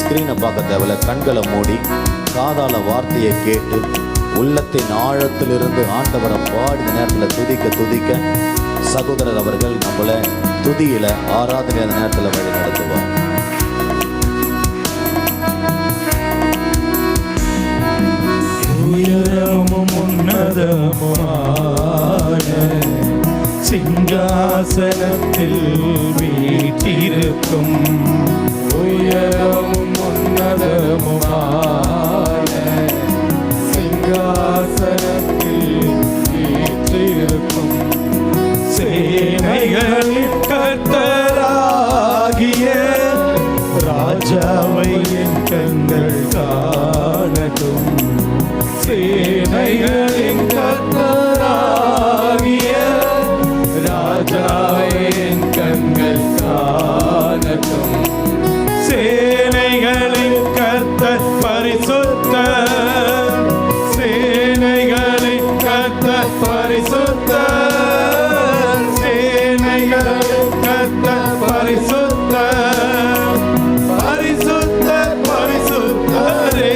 ஸ்கிரீனை பார்க்க தேவையில்ல, கண்களை மூடி காதால வார்த்தையை கேட்டு உள்ளத்தின் ஆழத்திலிருந்து ஆண்டவரை பாடி இந்த நேரத்தில் துதிக்க சகோதரர் அவர்கள் நம்மளை துதியில ஆராதனை அந்த நேரத்தில் வழி நடத்துவார். உயரமும் உன்னதமுமான சிங்காசனத்தில் வீற்றிருக்கும், உயரமும் உன்னதமுமான சிங்காசனத்தில் வீற்றிருக்கும் சேனைகளின் கர்த்தராகிய ராஜாவை என் கண்கள் காணட்டும். சேனைகளின் கர்த்தராகிய ராஜாவை என் கண்கள் காணட்டும். சேனைகளின் கர்த்தர் பரிசுத்தர், சேனைகளின் கர்த்தர் பரிசுத்தர், சேனைகளின் கர்த்தர் பரிசுத்தர், பரிசுத்தர் பரிசுத்தரே,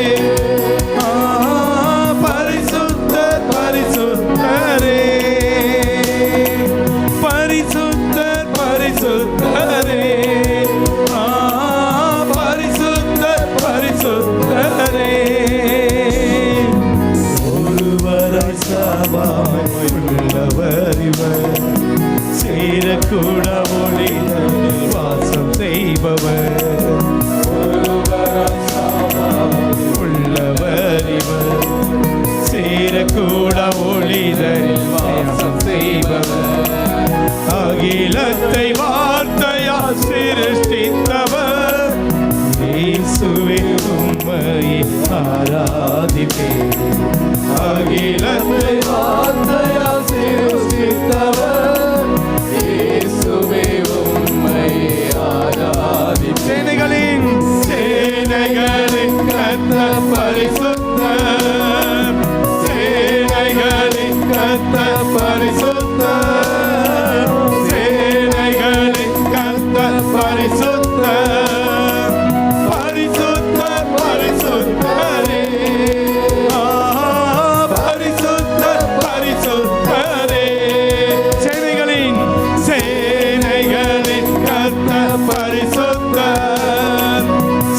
பரிசுத்தர் பரிசுத்தரே, பரிசுத்தர் பரிசுத்தரே, பரிசுத்தர் பரிசுத்தரே. ஒருவராய் சபாய் உள்ளவர் இவர், சேரக்கூட ஒளியில் வாசம் செய்பவர். ஒருவராய் சபாய் உள்ளவர் இவர், சேரக்கூட ஒளிதரில் வாசம் செய்பவர். அகிலத்தை வார்த்தையால் சிருஷ்டித்தவர், இயேசுவே உம்மையை ஆராதிப்பேன். அகிலத்தை வார்த்தையால் சிருஷ்டித்தவர், இயேசுவே உம்மையை ஆராதிப்பேன். சேனைகளின் சேனைகளின் கர்த்தர் பரிசுத்தர், சேனைகளின் கர்த்தர் பரிசுத்தர், சேனைகளின் கர்த்தர் பரிசுத்தர், பரிசுத்தர் பரிசுத்தரே, பரிசுத்தர் பரிசுத்தரே. சேனைகளின் சேனைகளின் கர்த்தர் பரிசுத்தர்,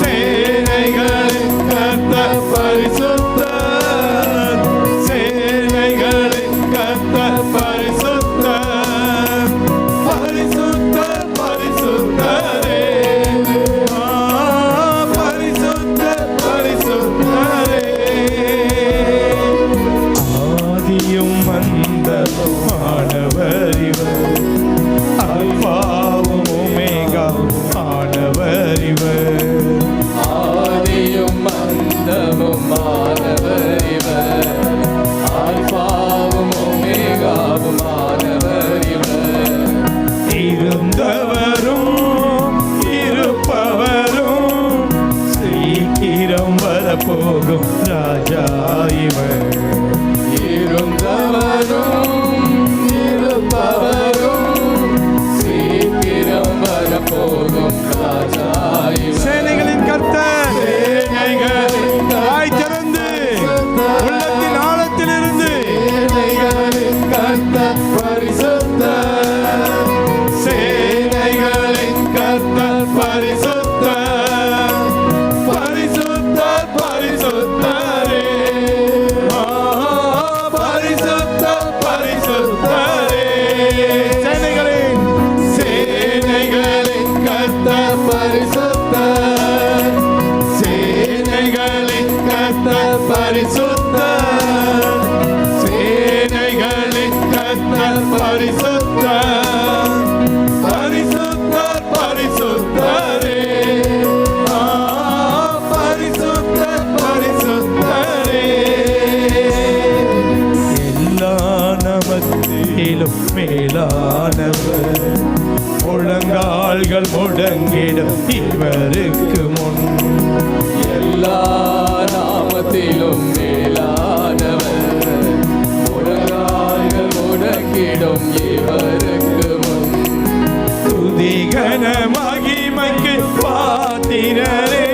சேனைகளின் கர்த்தர் பரிசுத்தர், சேனைகளின் கர்த்தர் பரிசுத்தர், பரிசுத்தர் பரிசுத்தரே, பரிசுத்தர் பரிசுத்தரே. ஆதியும் அந்தமுமானவர் இவர், அல்பாவும் ஒமேகாவும் ஆனவர் இவர். ஆதியும் அந்தமுமானவர் இவர், அல்பாவும் ஒமேகாவும் ஆனவர் இவர். இருந்தவரும் இருப்பவரும் சீக்கிரம் வரப்போகும் ராஜா இவர். இருந்தவரும் இருப்பவரும் சீக்கிரம் வரப்போகும் ராஜா இவர். சேனைகளின் கர்த்தர், சேனைகளின் வாய் திறந்து உள்ளத்தின் ஆழத்திலிருந்து சேனைகளின் கர்த்தர் பரிசுத்தர், சேனைகளின் கர்த்தர் பரிசுத்தர், பரிசுத்தர் பரிசுத்தரே, பரிசுத்தர் பரிசுத்தரே. சேனைகளின் சேனைகளின் கர்த்தர் பரிசுத்தர், சேனைகளின் கர்த்தர் பரிசுத்தர், சேனைகளின் கர்த்தர் பரிசுத்தர், பரிசுத்தர் பரிசுத்தரே, பரிசுத்தர் பரிசுத்தரே. எல்லா நமத்திலும் மேலானவர், முழங்கால்கள் முடங்கிடும் இவருக்கு முன். எல்லா நாமத்திலும் மேலானவர், முழங்கால்கள் முடங்கிடும் இவருக்கு முன். துதிகன மகிமைக்கு பாத்திரரே,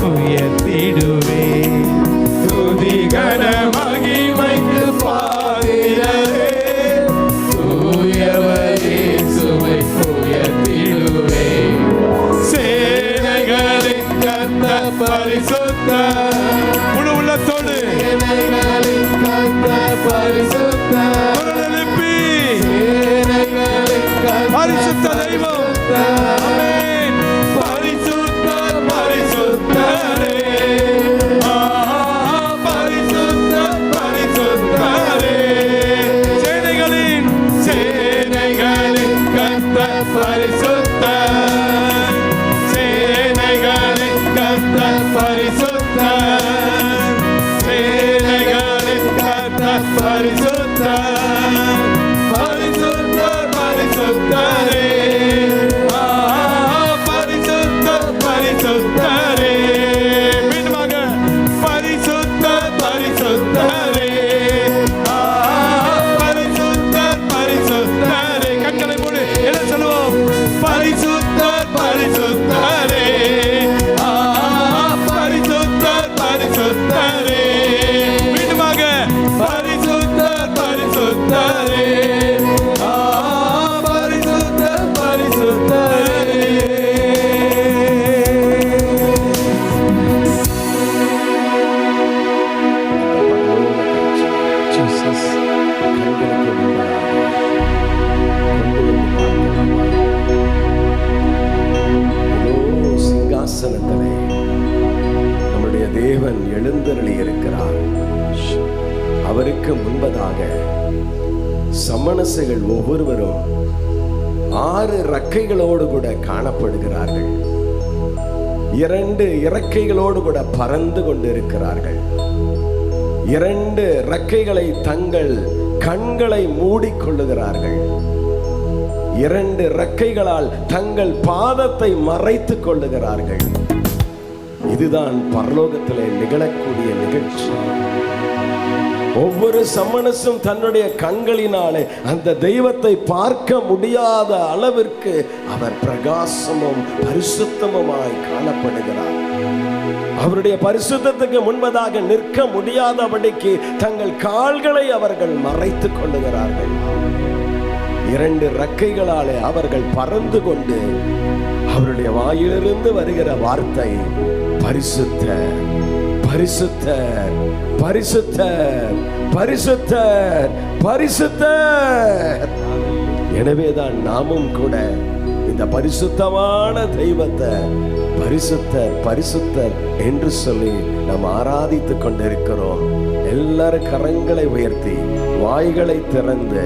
உயர்த்திடுவே. துதி கன மகிமைக்கு பாத்திரரே, தூயவர் இயேசுவை உயர்த்திடுவே. சேனைகளின் கர்த்தர் பரிசுத்தர், முழு உள்ளத்தோடு சேனைகளின் கர்த்தர் பரிசுத்தர், குரல் எழுப்பி சேனைகளின் கர்த்தர் பரிசுத்த தெய்வம். ஆமென். பரிசுத்தர் பரிசுத்தரே, பரிசுத்தர் பரிசுத்தரே. சேனைகளின் கர்த்தர் பரிசுத்தர், சேனைகளின் கர்த்தர் பரிசுத்தர், சேனைகளின் கர்த்தர் பரிசுத்தர், பரிசுத்தர் பரிசுத்தரே, பரிசுத்தர் பரிசுத்தரே. மீண்டுமாக பரிசுத்தர் பரிசுத்தரே, பரிசுத்தர் பரிசுத்தரே. கண்களை மூடி என்ன சொல்லுவோம்? பரிசுத்தர் பரிசுத்தரே, பரிசுத்தர் பரிசுத்தரே. மீண்டுமாக பரிசுத்தர் பரிசுத்தரே, பரிசுத்தர் பரிசுத்தரே. ஜீசஸ் கண்களுக்கு முன்பதாக கொண்டு வந்து இதோ சிங்காசனத்திலே நம்முடைய தேவன் எழுந்தருளி இருக்கிறார். அவருக்கு முன்பதாக சமணசுகள் ஒவ்வொருவரும் 6 இறக்கைகளோடு கூட காணப்படுகிறார்கள். 2 இறக்கைகளோடு கூட பறந்து கொண்டிருக்கிறார்கள். 2 இறக்கைகளை தங்கள் கண்களை மூடிக்கொள்ளுகிறார்கள். 2 இறக்கைகளால் தங்கள் பாதத்தை மறைத்துக் கொள்ளுகிறார்கள். இதுதான் பரலோகத்திலே நிகழக்கூடிய நிகழ்ச்சி. ஒவ்வொரு சமணசும் தன்னுடைய கண்களினாலே அந்த தெய்வத்தை பார்க்க முடியாத அளவிற்கு அவர் பிரகாசமும் பரிசுத்தமுமாய் காணப்படுகிறார். அவருடைய பரிசுத்தத்துக்கு முன்பதாக நிற்க முடியாதபடிக்கு தங்கள் கால்களை அவர்கள் மறைத்துக் கொள்ளுகிறார்கள். 2 இறக்கைகளாலே அவர்கள் பறந்து கொண்டு அவருடைய வாயிலிருந்து வருகிற வார்த்தை பரிசுத்தர் பரிசுத்தர் பரிசுத்தர் பரிசுத்தர் பரிசுத்தர். எனவேதான் நாமும் கூட இந்த பரிசுத்தமான தெய்வத்தை பரிசுத்தர் பரிசுத்தர் என்று சொல்லி நாம் ஆராதித்துக் கொண்டிருக்கிறோம். எல்லாரும் கரங்களை உயர்த்தி வாய்களை திறந்து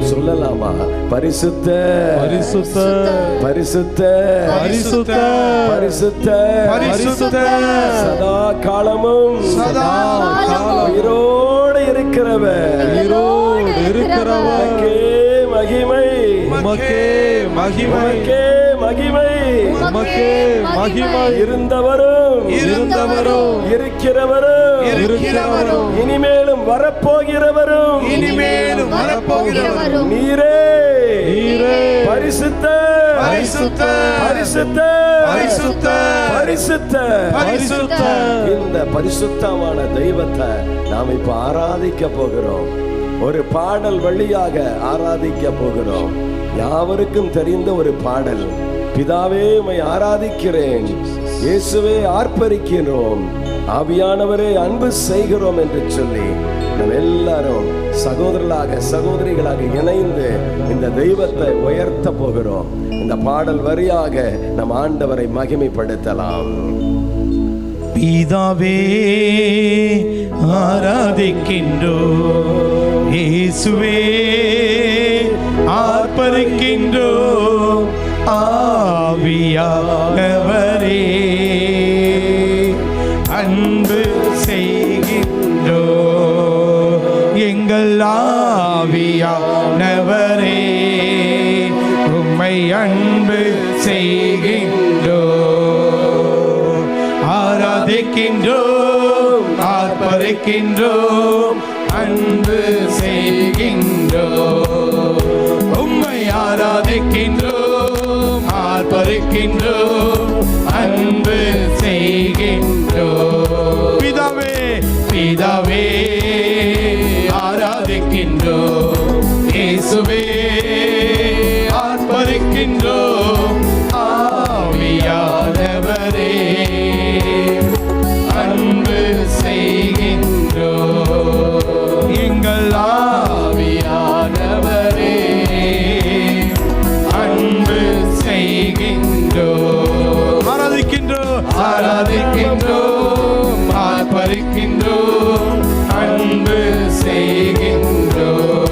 சொல்லலாமா? பரிசுத்தர் பரிசுத்தர் பரிசுத்தர் பரிசுத்தர் பரிசுத்தர் பரிசுத்தர், சதா காலமும் சதா உயிரோடு இருக்கிறவர், உயிரோடு இருக்கிறவர். மகிமை மகிமை மகிமை மகிமை மகிமை. இருந்தவரும் இருந்தவரும் இருக்கிறவரும் இருக்கிறவரும் இனிமேலும் வரப்போகிறவரும் இனிமேலும் வரப்போகிறவரும் நீரே நீரே பரிசுத்தர் பரிசுத்தர் பரிசுத்தர் பரிசுத்தர் பரிசுத்தர் பரிசுத்தர். இந்த பரிசுத்தமான தெய்வத்தை நாம் இப்ப ஆராதிக்க போகிறோம். ஒரு பாடல் வழியாக ஆராதிக்க போகிறோம். யாவருக்கும் தெரிந்த ஒரு பாடல். பிதாவே உம்மை ஆராதிக்கிறேன், இயேசுவே ஆர்ப்பரிக்கிறோம், ஆவியானவரே அன்பு செய்கிறோம் என்று சொல்லி நாம் எல்லாரும் சகோதரர்களாக சகோதரிகளாக இணைந்து இந்த தெய்வத்தை உயர்த்த போகிறோம். இந்த பாடல் வரியாக நம் ஆண்டவரை மகிமைப்படுத்தலாம். பிதாவே ஆராதிக்கின்றோம், இயேசுவே ஆர்ப்பரிக்கின்றோம், ஆவியானவரே அன்பு செய்கின்றோம், எங்கள் ஆவியானவரே உம்மை அன்பு செய்கின்றோம், ஆராதிக்கின்றோம், ஆர்ப்பரிக்கின்றோம், அன்பு செய்கின்றோம், உம்மை ஆராதிக்கின்றோம், ஆர்ப்பரிக்கின்றோம், அன்பு செய்கின்றோம். இயேசுவே ஆர்ப்பரிக்கின்றோம் ஆவியானவரே அன்பு செய்கின்றோம் எங்கள் ஆவியானவரே அன்பு செய்கின்றோம் ஆராதிக்கின்றோம் ஆர்ப்பரிக்கின்றோம் அன்பு செய்கின்றோம்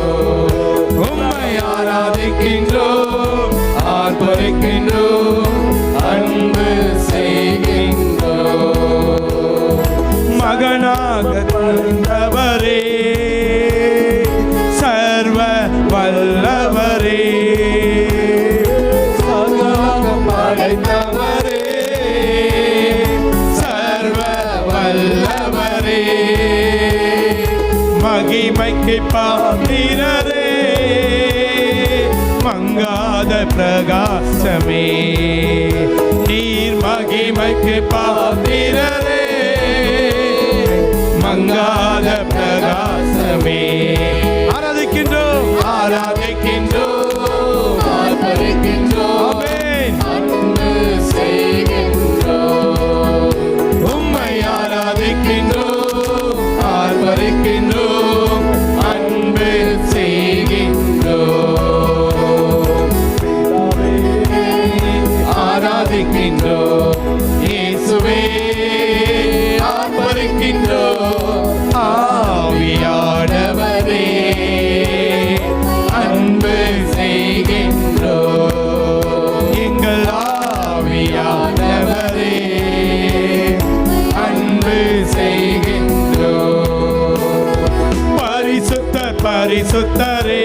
உம்மை ஆராதிக்கின்றோம் ஆர்ப்பரிக்கின்றோம் அன்பு செய்கின்றோம் மகனாக தந்தவரே சர்வ வல்லவரே சர்வம் படைத்தவரே சர்வ வல்லவரே மகிமைக்கு பாத்திரரே மங்காத பிரகாசமே நீர் மகிமைக்கு பாத்திரரே மங்காத பிரகாசமே ஆராதிக்கின்றோம் ஆராதிக்கின்றோம் ஆர்ப்பரிக்கின்றோம் அன்பு செய்கின்றோம் உம்மை ஆராதிக்கின்றோம் ஆர்ப்பரிக்கின்றோம் அன்பு செய்கின்றோம் ஆராதிக்கின்றோம் இயேசுவே ஆர்ப்பரிக்கின்றோம் ஆவியானவரே அன்பு செய்கின்றோம் எங்கள் ஆவியானவரே அன்பு செய்கின்றோம் பரிசுத்தர் பரிசுத்தரே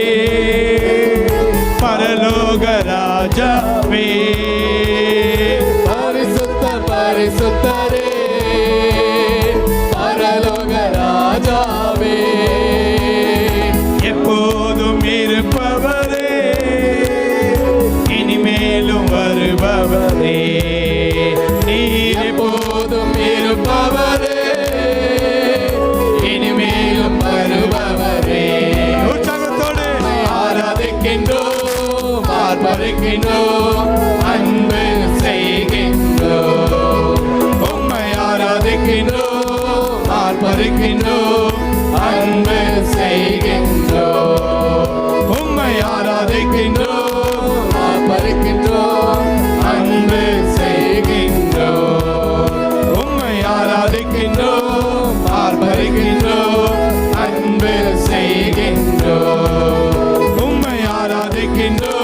பரலோக ராஜாவே பரிசுத்தர் பரிசுத்தரே பரலோக ராஜாவே எப்போதும் இருப்பவரே இனிமேலும் வருபவரே நீர் எப்போதும் இருப்பவரே இனிமேலும் வருபவரே உற்சாகத்தோடு ஆராதிக்கின்றோம் ஆர்ப்பரிக்கின்றோம் அன்பு செய்கின்றோம் உம்மை ஆராதிக்கின்றோம் ஆர்ப்பரிக்கின்றோம் அன்பு செய்கின்றோம் உம்மை ஆராதிக்கின்றோம் ஆர்ப்பரிக்கின்றோம் அன்பு செய்கின்றோம் உம்மை ஆராதிக்கின்றோம் ஆர்ப்பரிக்கின்றோம் அன்பு செய்கின்றோம் உம்மை ஆராதிக்கின்றோம்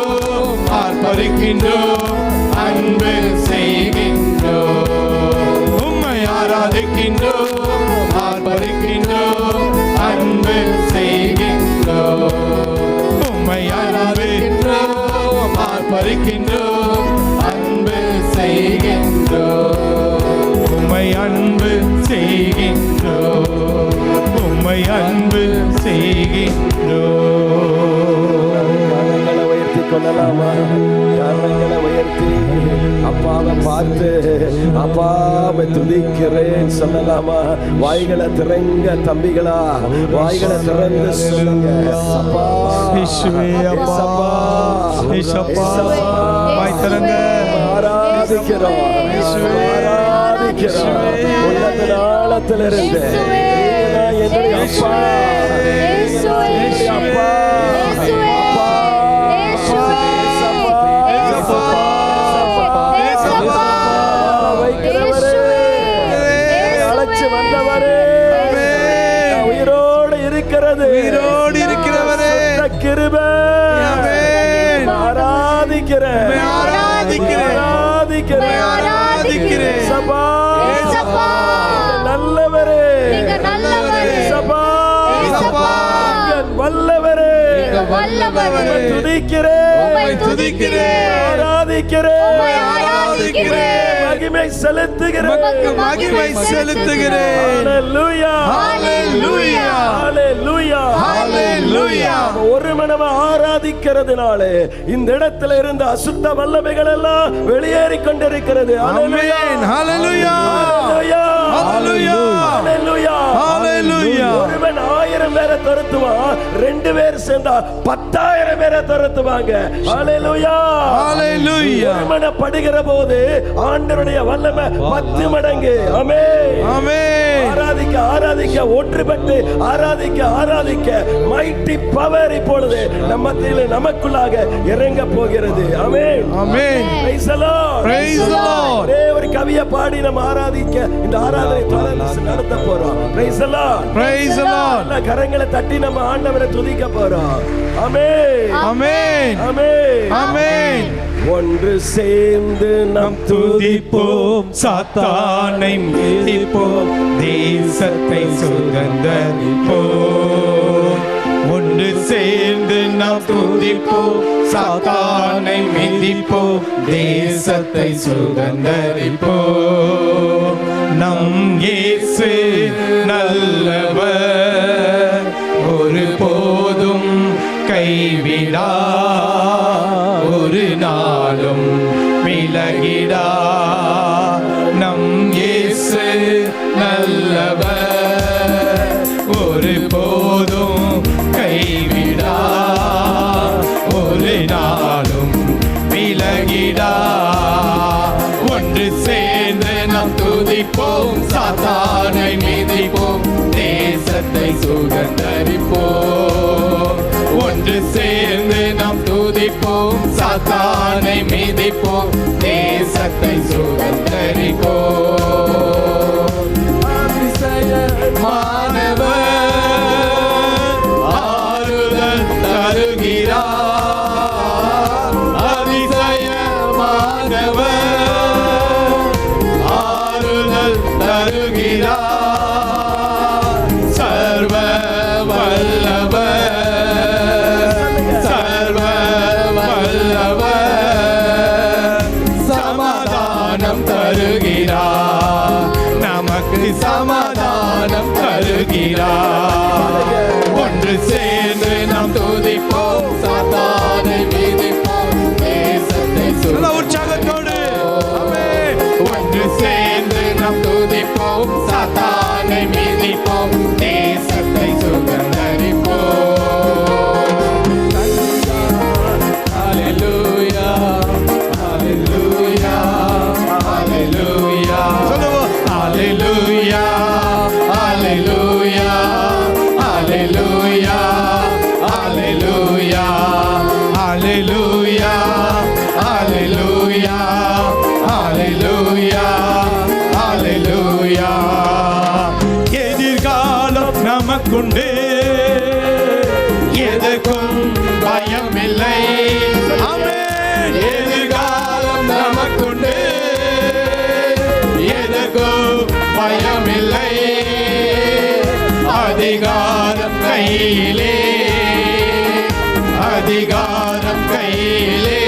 ஆர்ப்பரிக்கின்றோம் அன்பு செய்கின்றோம் உம்மை ஆராதிக்கின்றோம் ஆர்ப்பரிக்கின்றோம் அன்பு செய்கின்றோம் உம்மை ஆராதிக்கின்றோம் ஆர்ப்பரிக்கின்றோம் அன்பு செய்கின்றோம் உம்மை அன்பு செய்கின்றோம் உம்மை அன்பு செய்கின்றோம் கரங்களை உயர்த்தி கொள்ளலாமா கரங்களை உயர்த்தி அப்பாவை பார்த்து அப்பாவை துதிக்கிறேன் சொல்லலாமா வாய்களை திறங்க தம்பிகளா வாய்களை திறந்து சொல்லுங்க அப்பா இயேசுவே அப்பா இயேசப்பா வாய் திறங்க ஆராதிக்கிறோம் ஆராதிக்கிறோம் உள்ளத்தின் ஆழத்திலிருந்து என்னுடைய அப்பா என்னுடைய அப்பா உயிரோடு இருக்கிறவரே கிருபை ஆராதிக்கிறேன் சபா நல்லவரே சபா வல்லவரே துதிக்கிறேன் ஆராதிக்கிறேன் மகிமை செலுத்துகிறேன் ஹல்லேலூயா ஹல்லேலூயா ஹல்லேலூயா ஹல்லேலூயா ஒரு மனமா ஆராதிக்கிறதுனாலே இந்த இடத்துல இருந்த அசுத்த வல்லமைகள் எல்லாம் வெளியேறி கொண்டிருக்கிறது. ஆமென் ஹல்லேலூயா ஹல்லேலூயா ஹalleluya ஹalleluya ஒருவன் 1000 பேரை துரத்துவான், 2 பேர் சேர்ந்தா 10,000 பேரை துரத்துவாங்க. ஹalleluya ஹalleluya படுகிற போது ஆண்டவருடைய வல்லமை 10 மடங்கு. ஆமென் ஆமென். ஆராதிக்க ஆராதிக்க ஒன்றுபட்டு ஆராதிக்க ஆராதிக்க மைட்டி பவர் இப்பொழுது நம்மத்திலே நமக்குள்ளாக இறங்க போகிறது. Amen amen. Praise the Lord Praise the Lord. ஒரே ஒரு கவியை பாடி நம்ம ஆராதிக்க இந்த ஆராதனை தொடர்ந்து நடத்த போறோம். Price the Lord Praise the Lord. நல்ல கரங்களை தட்டி நம்ம ஆண்டவரை துதிக்க போறோம். ஆமென் ஆமென். ஆமென் ஆமென். ஒன்று சேர்ந்து நம் துதிப்போம், சாத்தானை மிதிப்போம், தேசத்தை சுதந்தரிப்போம். ஒன்று சேர்ந்து நாம் துதிப்போம், சாத்தானை மிதிப்போம், தேசத்தை சுதந்தரிப்போம். நம் இயேசு நல்லவர், ஒருபோதும் கைவிடா, ஒரு நாளும் விலகிடா. நம் இயேசு நல்லவர், ஒருபோதும் கைவிடா, ஒரு நாளும் விலகிடா. ஒன்று சேர்ந்து நாம் துதிப்போம், சாத்தானை மிதிப்போம், தேசத்தை சுதந்தரிப்போம். ஒன்று சேர்ந்து நாம் துதிப்போம், சாத்தானை மிதிப்போம், தேசத்தை சுதந்தரிப்போம். அதிசயமானவர் ஆறுதல் தருகிறார், அதிசயமானவர் ஆறுதல் தருகிறார். சர்வ வல்லவர், சர்வ வல்லவர் சமாதானம் தருகிறார், நமக்கு சமாதானம் தருகிறார். ஒன்று சேர்ந்து நாம் துதிப்போம், சாத்தானை மிதிப்போம், தேசத்தை உற்சாகத்தோடு. ஒன்று சேர்ந்து நாம் துதிப்போம், சாத்தானை மிதிப்போம், தேசத்தை சுதந்தரிப்போம். ஹalleluya ஹalleluya ஹalleluya ஹalleluya ஹalleluya ஹalleluya ஹalleluya ஹalleluya ஹalleluya ஹalleluya ஹalleluya. எதிர்காலம் நமக்குண்டு, எதற்கும் பயமில்லை. ஆமென். எதிர்காலம் நமக்குண்டு, எதற்கும் பயமில்லை. அதிகாரம் கையிலே, அதிகாரம் கையிலே.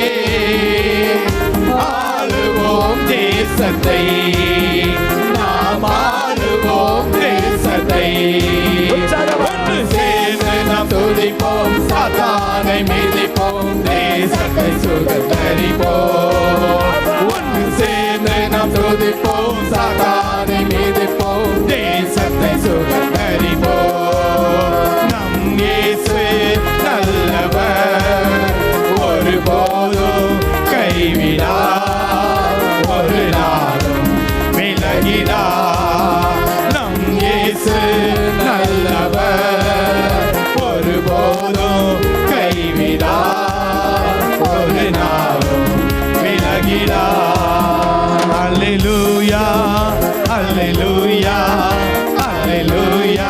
ஆளுவோம் தேசத்தை, நாம் ஆளுவோம் தேசத்தை. ஒன்று சேர்ந்து நாம் துதிப்போம், சாத்தானை மிதிப்போம், தேசத்தை சுதந்தரிப்போம். ஒன்று சேர்ந்து நாம் துதிப்போம், சாத்தானை மிதிப்போம், தேசத்தை சுதந்தரிப்போம். நம் இயேசு நல்லவர், ஒருபோதும் கைவிடா, ஒரு நாளும் விலகிடா. நம் இயேசு நல்லவர், ஒருபோதும் கைவிடா, ஒரு நாளும் விலகிடா. அல்லேலூயா அல்லேலூயா அல்லேலூயா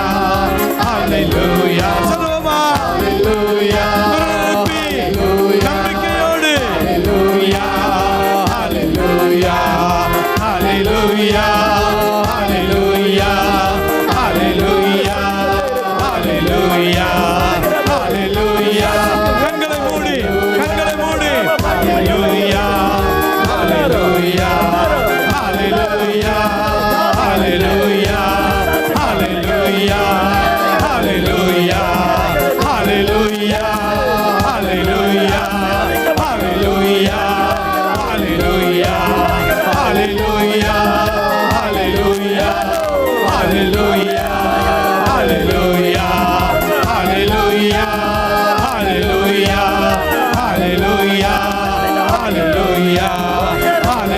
அல்லேலூயா. சொல்லுவோமா? அல்லேலூயா அல்லேலூயா. நம்பிக்கையோடு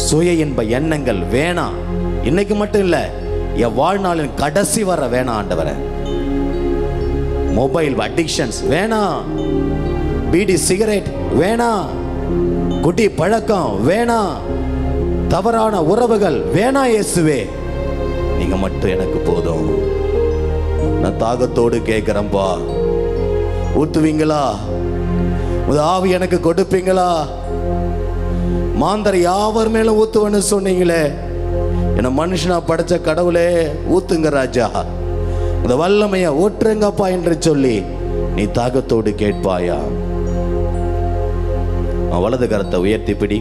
சுய இன்ப எண்ணங்கள் வேணாம். இன்னைக்கு மட்டும் இல்ல, என் வாழ்நாளின் கடைசி வர வேணாம் ஆண்டவரே. மொபைல் அடிக்ஷன்ஸ் வேணாம், பீடி சிகரெட் வேணாம், குடி பழக்கம் வேணாம், தவறான உறவுகள் வேணாம். இயேசுவே, நீங்க மட்டும் எனக்கு போதும். நான் தாகத்தோடு கேட்கிறேன்பா, ஊத்துவீங்களா? உங்க ஆவி எனக்கு கொடுப்பீங்களா? மாந்தர் யாவர் மேல ஊத்துவன்னு சொன்னீங்களே, என்ன மனுஷனா படைச்ச கடவுளே ஊத்துங்க ராஜா, இந்த வல்லமைய ஊற்றுங்கப்பா என்று சொல்லி நீ தாகத்தோடு கேட்பாயா? வலது கரத்தை உயர்த்தி பிடி.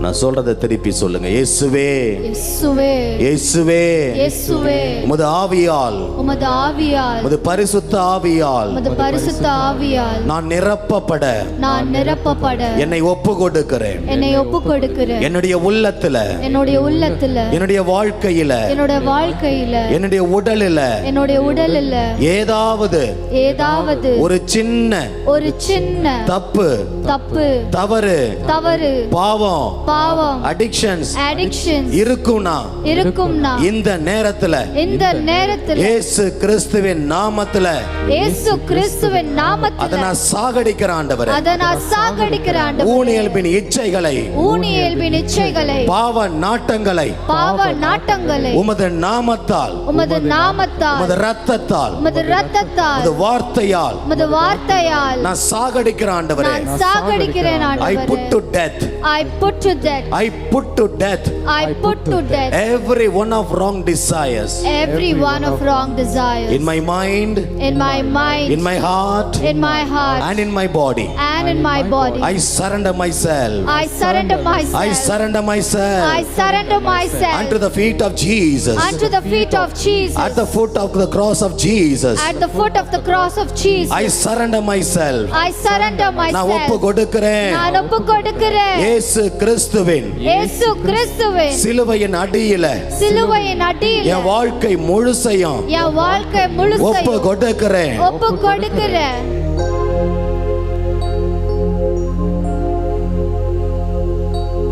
நான் சொல்றதை திருப்பி சொல்லுங்க. இயேசுவே, இயேசுவே, இயேசுவே, இயேசுவே, உமது ஆவியால், உமது ஆவியால், உமது பரிசுத்த ஆவியால், உமது பரிசுத்த ஆவியால் நான் நிரப்பப்பட, நான் நிரப்பப்பட என்னை ஒப்பு கொடுக்கிறேன். என்னை ஒப்பு கொடுக்கிறேன். என்னுடைய உள்ளத்துல, என்னுடைய உள்ளத்துல, என்னுடைய வாழ்க்கையில, என்னுடைய வாழ்க்கையில, என்னுடைய உடலில, என்னுடைய உடலில் ஏதாவது ஒரு சின்ன தப்பு, தவறு, பாவம், addictions இருக்கும்னா இந்த நேரத்துல இயேசு கிறிஸ்துவின் நாமத்துல அதை நான் சாகடிக்கிற ஆண்டவரே, ஊனியல்பின் இச்சைகளை, பாவ நாட்டங்களை உமது நாமத்தால், உமது இரத்தத்தால், உமது வார்த்தையால் நான் சாகடிக்கிற ஆண்டவரே. I put to death, I put to death, I put to death, I put to death every one of wrong desires, every one of wrong desires in my mind, in my mind, in my heart, in my heart, and in my body. and in my body. I surrender myself, I surrender myself, I surrender myself, I surrender myself unto the feet of Jesus, unto the feet of Jesus, at the foot of the cross of Jesus. at the foot of the cross of Jesus. I surrender myself, I surrender நான் ஒப்பு myself, கொடுக்கிறேன். நான் ஒப்பு கொடுக்கிறேன். இயேசு கிறிஸ்துவின் இயேசு கிறிஸ்துவின் சிலுவையின் அடியில சிலுவையின் அடியில் என் வாழ்க்கை முழுசையும் என் வாழ்க்கை ஒப்பு முழுசையும் கொடுக்கிறேன். ஒப்பு கொடுக்கிறேன்.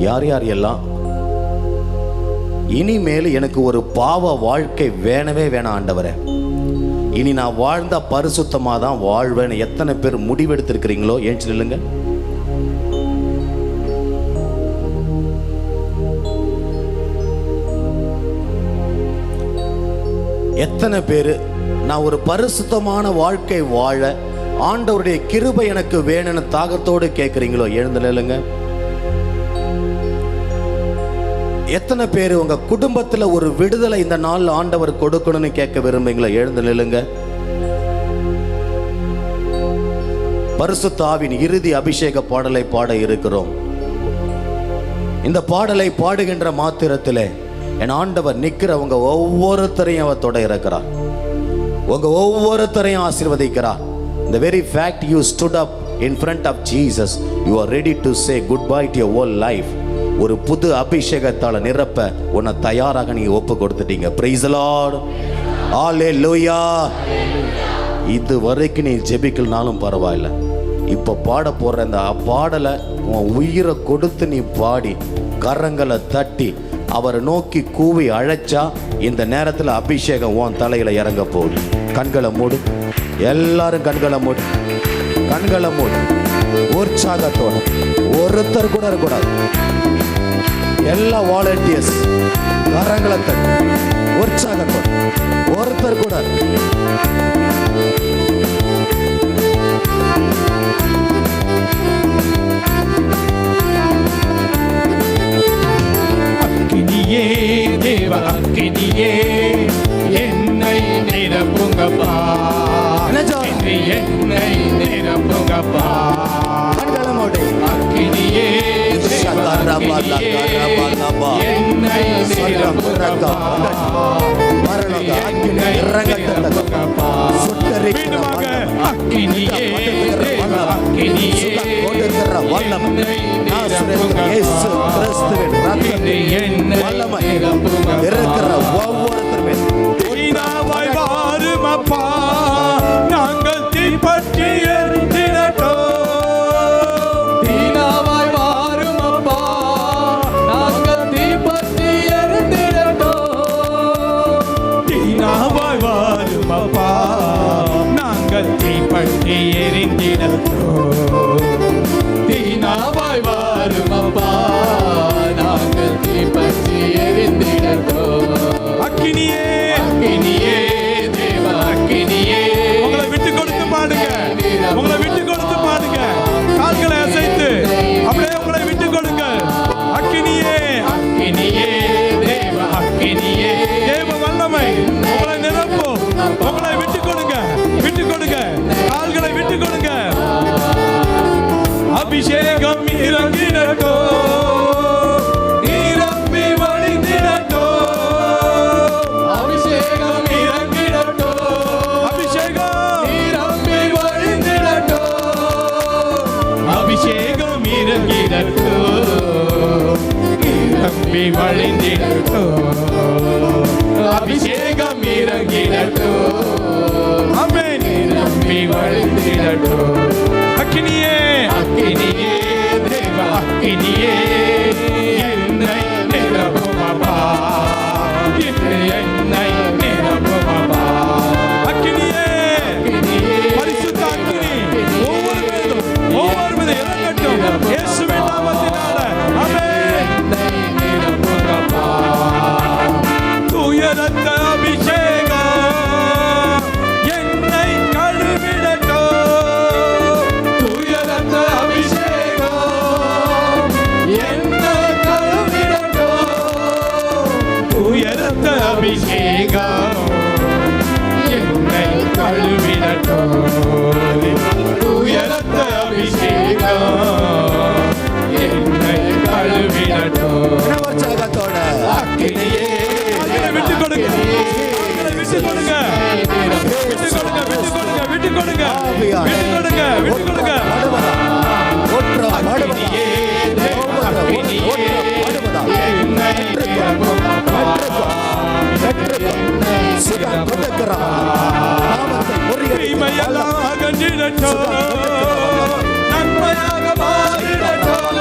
யார் யார் எல்லாம் இனிமேல் எனக்கு ஒரு பாவ வாழ்க்கை வேணவே வேணாம் ஆண்டவரே, இனி நான் வாழ்ந்த பரிசுத்தமா தான் வாழ்வேன், எத்தனை பேர் முடிவெடுத்திருக்கிறீங்களோ ஏன் சொல்லுங்க. எத்தனை பேரு நான் ஒரு பரிசுத்தமான வாழ்க்கை வாழ ஆண்டவருடைய கிருபை எனக்கு வேணும்னு தாகத்தோடு கேட்குறீங்களோ எழுந்து நில்லுங்க. எத்தனை பேர் உங்க குடும்பத்துல ஒரு விடுதலை இந்த நாள் ஆண்டவர் கொடுக்கணும்னு கேட்க விரும்புங்களோ எழுந்து நில்லுங்க. பரிசுத்த ஆவியின் இறுதி அபிஷேக பாடலை பாட இருக்கிறோம். இந்த பாடலை பாடுகின்ற மாத்திரத்திலே என் ஆண்டவர் நிற்கிறவங்க ஒவ்வொருத்தரையும் அவர் தொட இருக்கிறார், உங்க ஒவ்வொருத்தரையும் ஆசீர்வதிக்கிறார். The very fact you stood up in front of Jesus, you are ready to say goodbye to your whole life. ஒரு புது அபிஷேகத்தால நிரப்ப உன்னை தயாராக நீங்க ஒப்பு கொடுத்துட்டீங்க. Praise the Lord, Hallelujah. இது வரைக்கும் நீ ஜெபிக்கலனாலும் பரவாயில்ல, இப்ப பாட போற இந்த பாடலை உன் உயிரை கொடுத்து நீ பாடி கரங்களை தட்டி அவரை நோக்கி கூவி அழைச்சா இந்த நேரத்தில் அபிஷேகம் உன் தலையில இறங்க போகுது. கண்களை மூடு, எல்லாரும் கண்களை மூடு, கண்களை மூடு. உற்சாகத்தோடு ஒருத்தர் கூட இருக்கக்கூடாது. எல்லா வாலண்டியர்ஸ் கரங்களை தட்டி உற்சாகத்தோடு, ஒருத்தர் கூட. அக்கினியே, தேவ அக்கினியே, என்னை நிரப்புங்கப்பா, என்னை நிரப்புங்கப்பா. அக்கினியே, தேவ அக்கினியே, என்னை நிரப்புங்கப்பா, என்னை நிரப்புங்கப்பா. மீண்டுமாக அக்கினியே, தேவ அக்கினியே, இயேசு கிறிஸ்துவின் ரத்தத்தின் வல்லமை இருக்கிற ஒவ்வொருத்தருமே தீனாவாய் வாரும் அப்பா, நாங்கள் தீப்பற்றி எரிந்திடட்டோம். தீனாவாய் வாரும் அப்பா, நிரம்பி வழிந்திடட்டும், அபிஷேகம் இறங்கிடட்டும், ஆமென். நிரம்பி வழிந்திடட்டும். அக்கினியே அக்கினியே தேவ அக்கினியே என்னை நிரப்பும் அப்பா, என்னை நிரப்பும் அப்பா. அக்கினியே பரிசுத்த அக்கினி ஒவ்வொரு மீதும் இறங்கட்டும் இயேசுவின் நாமத்தினால, ஆமென். நிரப்பும் அப்பா. தூய ரத்த அபிஷேகம் என்னை கழுவிடட்டும், தூய ரத்த அபிஷேகம் என்னை கழுவிடட்டும், தூய ரத்த அபிஷேகம் என்னை கழுவிடட்டும், தூய ரத்த அபிஷேகம் என்னை கழுவிடட்டும். உற்சாகத்தோட அக்கினியே விட்டு கொடுங்க, விட்டு கொடுங்க, விட்டு கொடுங்க, விட்டு கொடுங்க, விட்டு கொடுங்க, விட்டு கொடுங்க, விட்டு கொடுங்க. அக்கினியே அக்கினியே என்னை நிரப்பும் அப்பா, தீமையெல்லாம் அகன்றிடட்டும், நன்மையாக மாறிடட்டும்,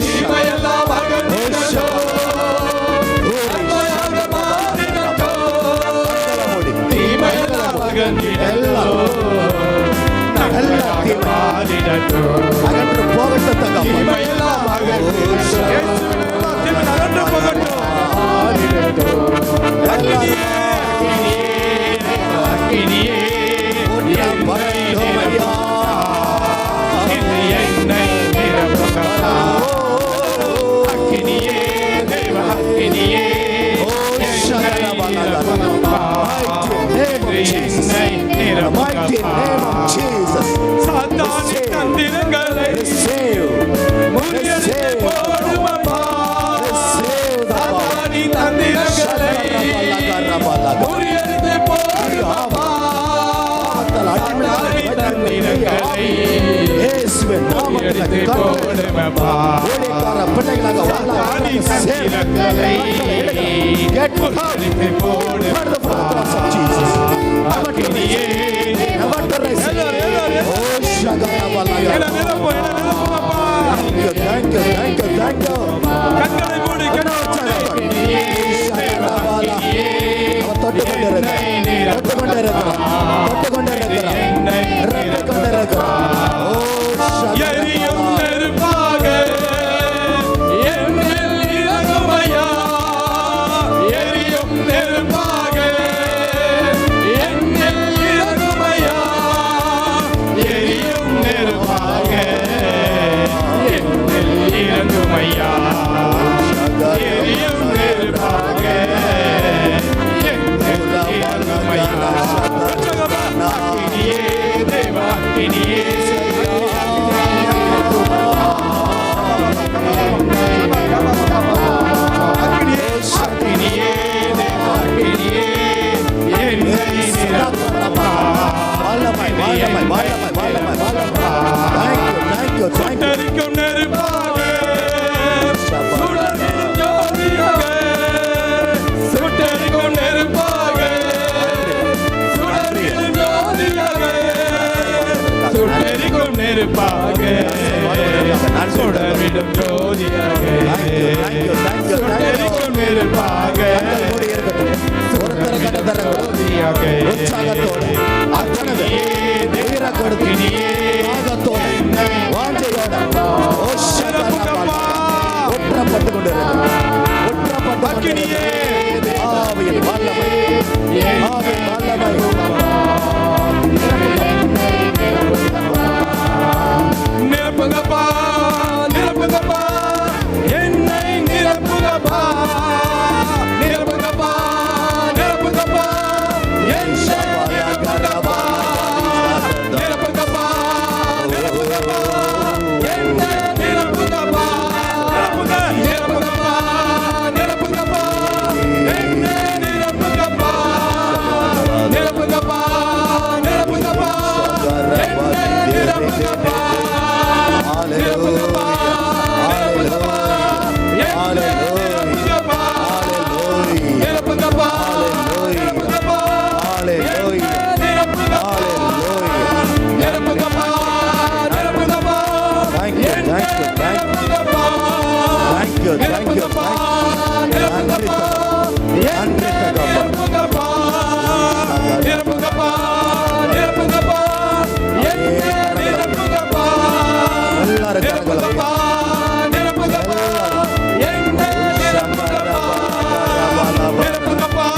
தீமையெல்லாம் அகன்றிடட்டும், நன்மையாக மாறிடட்டும், தீமையெல்லாம் அகன்றிடட்டும், நன்மையாக மாறிடட்டும், அகன்று போகட்டும் தகப்பனே. தீமையெல்லாம் அகன்றிடட்டும், தீமை அகன்று போகட்டும். அக்கினியே அக்கினியே என்னை நிரப்பும் அப்பா, அக்கினியே தேவ அக்கினியே என்னை நிரப்பும் அப்பா, என்னை நிரப்பும் அப்பா. சாத்தானின் தந்திரங்களை முறியடித்து போடும் அப்பா, சாத்தானின் தந்திரங்களை முறியடித்து போடும் அப்பா, சாத்தானின் தந்திரங்களை முறியடித்து போடும் அப்பா, சாத்தானின் தந்திரங்களை முறியடித்து போடும் அப்பா. அக்கினியே கண்களை மூடி எரியும் நெருப்பாக என்னில் இறங்குமையா, எரியும் நெருப்பாக என்னில் இறங்குமையா, எரியும் நெருப்பாக என்னில் இறங்குமையா, எரியும் நெருப்பாக என்னில் இறங்குமையா. அக்கினியே தேவ அக்கினியே அக்கினியே தேவ அக்கினியே என்னை நிரப்பும் அப்பா, சுட்டெரிக்கும் நெருப்பாக சுடரிடும் ஜோதியாக, சுட்டெரிக்கும் நெருப்பாக சுடரிடும் ஜோதியாக, சுட்டெரிக்கும் நெருப்பாக சுடரிடும் ஜோதியாக, சுட்டெரிக்கும் நெருப்பாக நிரப்புங்கப்பா, நிரப்புங்கப்பா, என்னை நிரப்புங்கப்பா, நிரப்புங்கப்பா, நிரப்புங்கப்பா, என்னை நிரப்புங்கப்பா, நிரப்புங்கப்பா, நிரப்புங்கப்பா, என்னை you, thank you, நிரப்புங்கப்பா, thank you. நிரப்புங்கப்பா, நன்றி தகப்பா. நிரப்புங்கப்பா, நிரப்புங்கப்பா, நிரப்புங்கப்பா, என்னை நிரப்புங்கப்பா, எல்லாரும் கரங்களை நிரப்புங்கப்பா, நிரப்புங்கப்பா, என்னை நிரப்புங்கப்பா, நிரப்புங்கப்பா,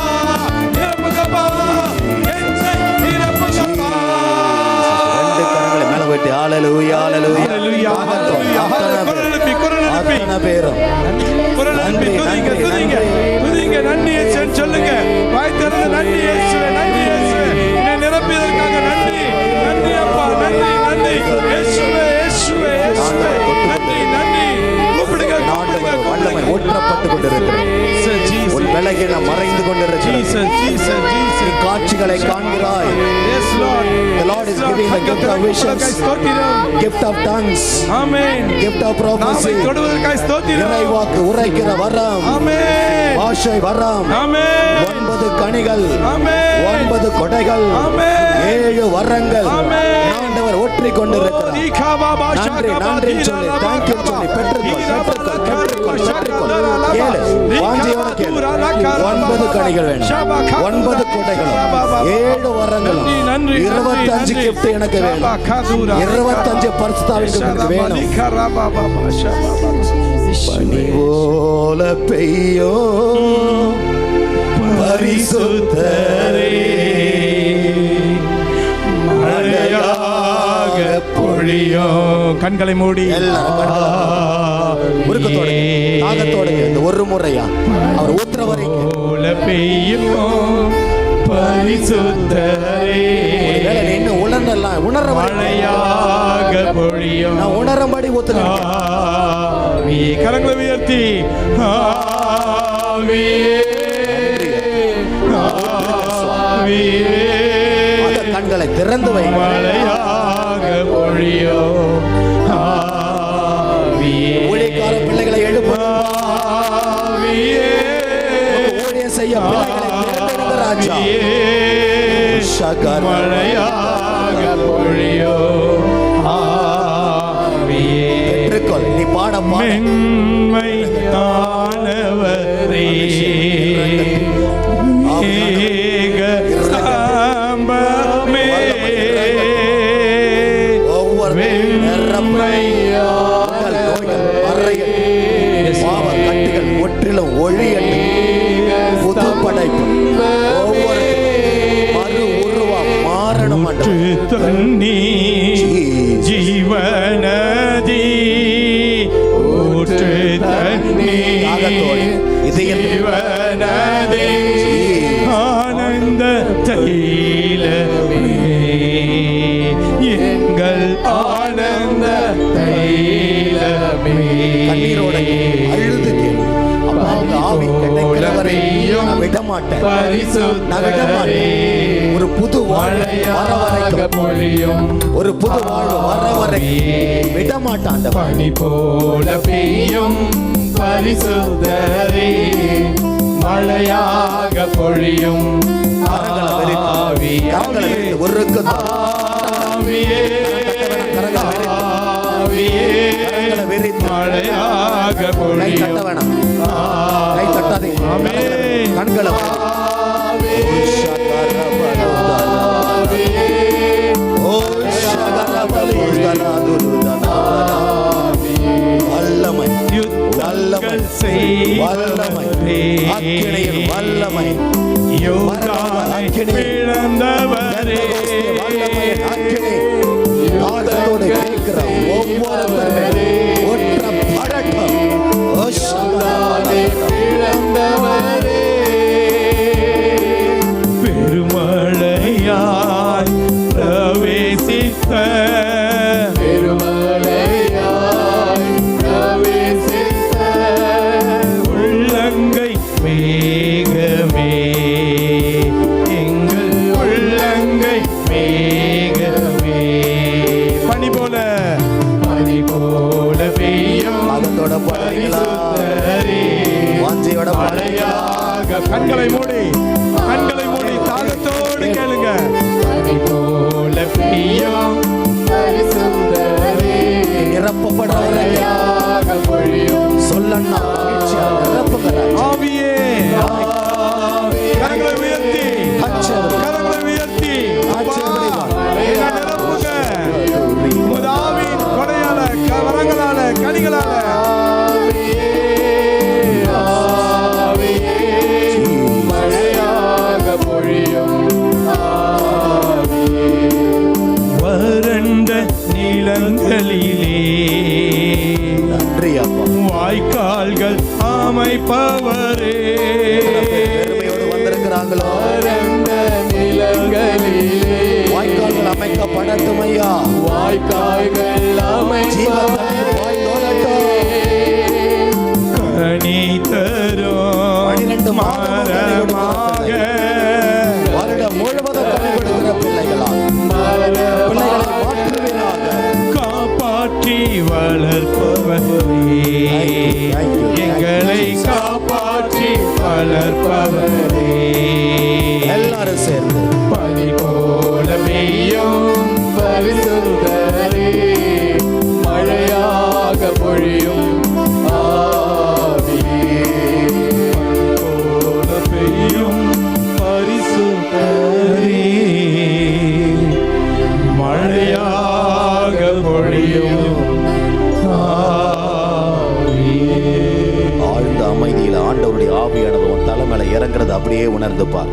நிரப்புங்கப்பா, என்னை நிரப்புங்கப்பா. ரெண்டு கரங்களை மேல வைத்து ஹalleluya ஹalleluya ஹalleluya, ஹalleluya, ஹalleluya. குரல் எழுப்பி, குரல் எழுப்பி. அத்தனை பேரும் குரல் எழுப்பி துதிங்க, துதிங்க, துதிங்க. நன்றி இயேசுவே சொல்லுங்க. வாய் திறந்து நன்றி இயேசுவே, நன்றி இயேசுவே. என்னை நிரப்பியதற்காக நன்றி. நன்றி அப்பா, நன்றி, நன்றி. இயேசுவே, இயேசுவே, இயேசுவே. நன்றி, நன்றி. கூப்பிடுங்க, கூப்பிடுங்க, வல்லமை கூப்பிடுங்க. ஊற்றப்பட்டு கொண்டிருக்கிறது. Jesus, Jesus. உன் விலகின மறைந்து கொண்டிருக்கிறது. Jesus, Jesus, Jesus. நீ காட்சிகளை காண்கிறாய். Yes, Lord. The Lord is giving the gift of visions, ஸ்தோத்திரம். gift of tongues, amen. gift of நாவை prophecy, தொடுவதற்காய் ஸ்தோத்திரம். இறைவாக்கு உரைக்கிற வரம், ஆமென். பாஷை வரம், ஆமென். 9 கனிகள், ஆமென். 9 கொடைகள், ஆமென். 7 வரங்கள் ஆமென். ஆண்டவர் ஒற்றிக் கொண்டிருக்கிறார். நன்றி நன்றி சொல்லி தேங்க்யூ சொல்லி பெற்றுக்கொள் பெற்றுக்கொள் பெற்றுக்கொள் பெற்றுக்கொள். கேளு, வாஞ்சியோட கேளு. 9 கனிகள் வேணும், 9 கொடைகளும், 7 வரங்களும், 25 gift எனக்கு வேணும், 25 பரிசுத்தாவின் gift வேணும். பனி போல பெய்யும் பரிசுத்தரே, மழையாக பொழியும். கண்களை மூடி உருக்கத்தோட தாகத்தோட இந்த ஒரு முறையா அவர் ஊத்துற வரைக்கும் போல பெய்யும் பரிசுத்தரே, வேலை நீ இன்னும் உணரலாம், உணர மழையாக பொழியும். நான் உணரும்படி ஊத்துறேன். ஆவியே, கரங்களை உயர்த்தி ஆவியே, ஆவியே, அந்த கண்களை திறந்து வை. மழையாக பொழியும். ஆவியே, ஊழியக்கார பிள்ளைகளை எழுப்பு. ஆவியே, ஊழியம் செய்ய பிள்ளைகளை தேர்ந்தெடுங்க ராஜா. ஷகர் மழையாக பொழியும். ஆவியே, பெற்றுக்கொள். நீ பாட பாட மென்மை தானவரே, மேக சாம்பமே, ஒவ்வொரு நிரப்பையால் நோய்கள் மறையட்டும், பாவ கட்டுகள் முற்றிலும் ஒழியட்டும், புது படைப்பு ஒவ்வொரு மறு உருவம் மாறணும். தண்ணி ஜீவனதி, ஊற்று தண்ணி ஜீவனதி, ஆனந்த தைலமே, எங்கள் ஆனந்த தைலமே. கண்ணீரோட அழுது கேளு. அப்பா, உங்க ஆவி கிடைக்கிறவரை நான் விட மாட்டேன், நான் விட மாட்டேன். ஒரு புது வாழ்வு வர வரைக்கும், ஒரு புது வாழ்வு வர வரைக்கும் விட மாட்டான். பனி போல பெய்யும் பரிசுத்தரே, மழையாக பொழியும். கரங்களை விரித்து ஒரு ஆவியே, ஆவியே, கரங்களை விரித்து மழையாக கை பொழியும். தட்ட வேணாம், கை தட்டாதீங்க. ஆமென். கண்களை வல்லமை யுத்தங்கள் செய்வரே, அக்கினியில் வல்லமை யோர்தானை பிளந்தவரே, வல்லமையின் அக்கினி தாகத்தோடு கேட்கிற ஒவ்வொருவருமே ஒற்ற படட்டும். பிளந்தவரே, பெருமழையாய் பிரவேசித்த, பெருமழையாய் பிரவேசித்த உள்ளங்கை மேகமே, எங்கள் உள்ளங்கை மேகமே. பனி போல, பனி போல பெய்யும் தாகத்தோட பாடுங்களா, வாஞ்சையோட பாடுங்களா. கண்களை மூடி, கண்களை மூடி தாகத்தோடு கேளுங்க. பனி போல பெய்யும் பரிசுத்தரே, நிரப்பப்படுறவரையா பொழியும். சொல்ல இல்லன்னா மகிழ்ச்சியால் நிரப்புங்க ராஜா. ஆவியே கரங்களை உயர்த்தி கரங்களை உயர்த்தி என்னை நிரப்புங்க உமது ஆவியின் கொடையால வரங்களால கனிகளால வறண்ட நிலங்களிலே நன்றி அப்பா. வாய்க்கால்கள் அமைப்பவரே பெருமையோடு வந்திருக்கிறாங்களோ வாய்க்கால்கள் அமைக்கப்படட்டும் ஐயா. ஜீவன் தண்ணீர் பாய்ந்தோடட்டும். கனி தரும் 12 மரமாக வருடம் முழுவதும் கனி கொடுக்கிற பிள்ளைகளை மாற்றுவீராக. காப்பாற்றி வளர்ப்பவரே எங்களை காப்பாற்றி வளர்ப்பவரே எல்லாரும் சேர்ந்து பனி போல பெய்யும் பரிசுத்தரே மழையாக பொழியும் ஆவியே போல பெய்யும் பரிசுத்தரே மழையாக பொழியும் ஆவியே. ஆழ்ந்த அமைதியில் ஆண்டவருடைய ஆவியானது உன் தலைமையில இறங்குறது அப்படியே உணர்ந்து பார்.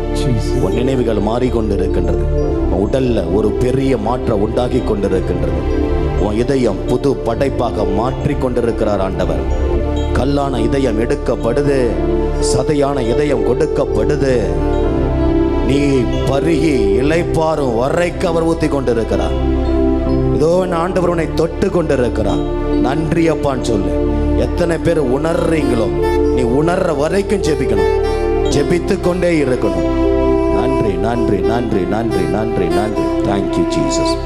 உன் நினைவுகள் மாறிக்கொண்டிருக்கின்றது. உன் உடல்ல ஒரு பெரிய மாற்றம் உண்டாகி கொண்டிருக்கின்றது. உன் இதயம் புது படைப்பாக மாற்றி கொண்டிருக்கிறார் ஆண்டவர். கல்லான இதயம் எடுக்கப்படுது, சதையான இதயம் கொடுக்கப்படுது. நீ பருகி இளைப்பாறும் வரைக்கு அவர் ஊத்தி கொண்டிருக்கிறார். இதோ ஆண்டவர் உன்னை தொட்டு கொண்டிருக்கிறார். நன்றி அப்பான்னு சொல்லு. எத்தனை பேர் உணர்றீங்களோ நீ உணர்ற வரைக்கும் ஜெபிக்கணும், ஜெபித்து கொண்டே இருக்கணும். நன்றி நன்றி நன்றி நன்றி நன்றி நன்றி. Thank you Jesus.